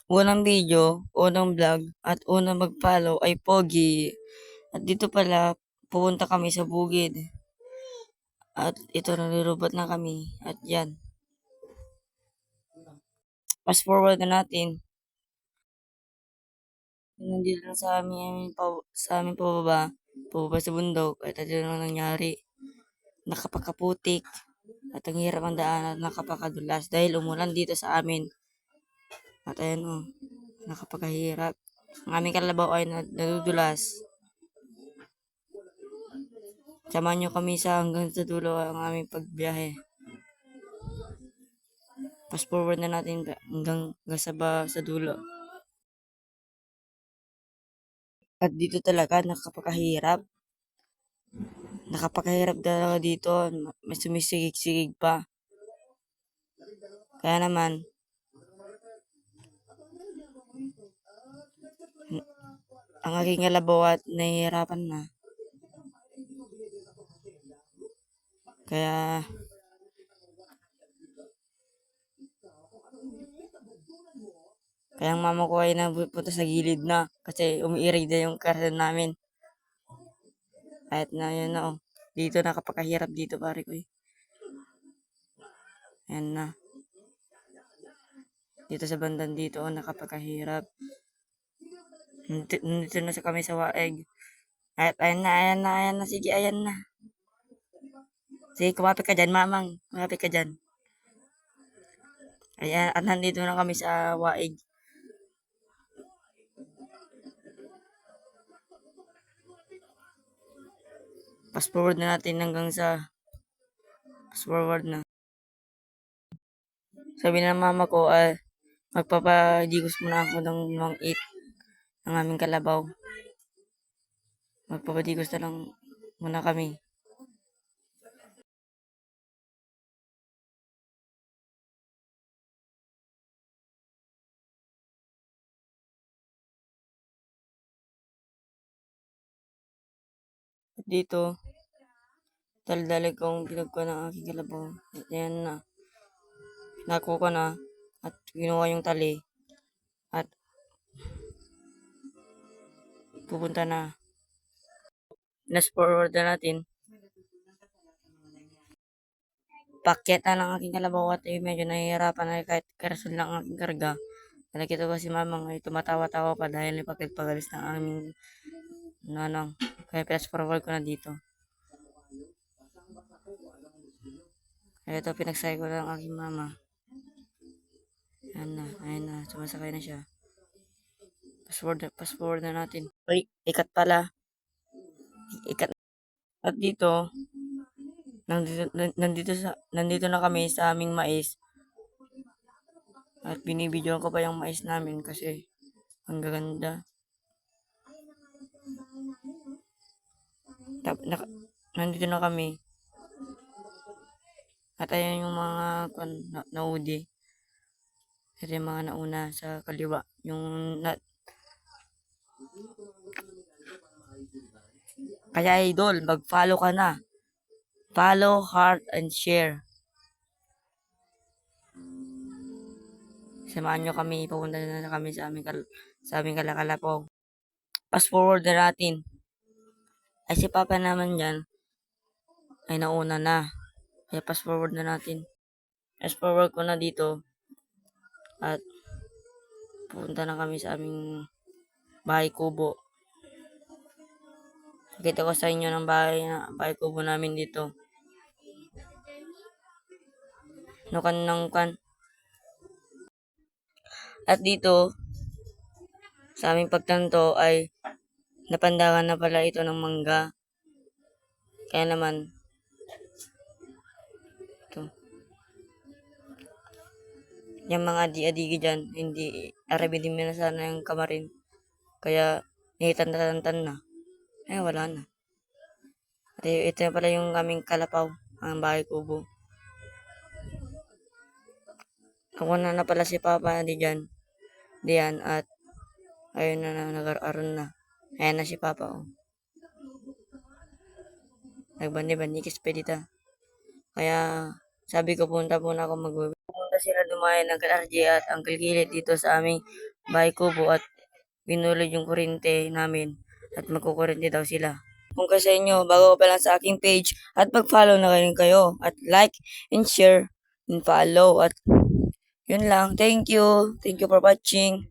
Unang video, unang vlog, at unang mag-follow ay Pogi. At dito pala, pupunta kami sa bukid. At ito, nalulubot na kami. At yan, fast forward na natin. Nandito na sa amin pababa sa bundok. At ito na nangyari. Nakapakaputik. At ang hirap ang daan at nakapakadulas dahil umulan dito sa amin. At ayan o, nakapakahirap. Ang aming kalabaw ay nadudulas. Samahan nyo kami sa hanggang sa dulo ang aming pagbiyahe. Fast forward na natin hanggang sa dulo. At dito talaga nakapakahirap. Nakapakahirap talaga dito. May sumisigig-sigig pa. Kaya naman, ang aking kalabaw at nahihirapan na. Kaya ang mama ko ay napunta sa gilid na kasi umiirig na yung karton namin. Kahit na yun na oh. Dito nakapakahirap dito pare ko eh. Ayan na. Dito sa bandan dito oh, nakapakahirap. Nandito na kami sa waeg. At ayan na. Sige, ayan na. Sige, kumapit ka dyan, mamang. Kumapit ka dyan. Ayan, at nandito na kami sa waeg. Fast forward na natin hanggang sa fast forward na. Sabi ng mama ko ay magpapadigos muna ako ng mga 8 ng aming kalabaw. Magpapadigos na lang muna kami. At dito, dali-dali kong pinagkuha ng aking kalabaw. At yan na. Nakuha ko na at ginawa yung tali. At pupunta na. Fast forward na natin. Pakyat na ng aking kalabaw at medyo nahihirapan na kahit karason lang ang aking karga. Nakita ko si mamang ay tumatawa-tawa pa dahil ipagpagalis ng aming nanang. Kaya fast forward ko na dito. Kaya ito pinagsay ko ng aking mama. Ayan na, sumasakay na siya. Fast forward na natin. Uy, ikat pala. Ikat. At dito, nandito na kami sa aming mais. At binibidyoan ko pa yung mais namin kasi ang gaganda. Nandito na kami. At ayan yung mga naudi. Ito yung mga nauna sa kaliwa. Kaya idol, mag-follow ka na. Follow, heart, and share. Samahan nyo kami, pupunta na kami sa aming Kalakalapaw. Fast forward na natin. Ay si Papa naman dyan, ay nauna na. Kaya fast forward na natin. Fast forward ko na dito. At pupunta na kami sa aming bahay kubo. Nakita ko sa inyo ng bahay kubo namin dito. At dito, sa aming pagtanto ay napandagan na pala ito ng mangga. Kaya naman, ito. Yung mga adi-adigi dyan, hindi, arabidin mo na sana yung kamarin. Kaya, nihitan-tan na. Eh, wala na. At ito na pala yung aming kalapaw, ang bahay kubo. Ako na pala si Papa diyan at ayun na nag-aron na. Ayan na si Papa oh. Nagbandi-bandikis pa dito. Kaya sabi ko punta ako pumunta sila dumayan ng RJ at ang kilkilit dito sa aming bahay kubo at binulod yung kuryente namin at magkukuryente daw sila. Kung kasi inyo, bago ka pa lang sa aking page at mag-follow na rin kayo at like and share and follow at yun lang. Thank you. Thank you for watching.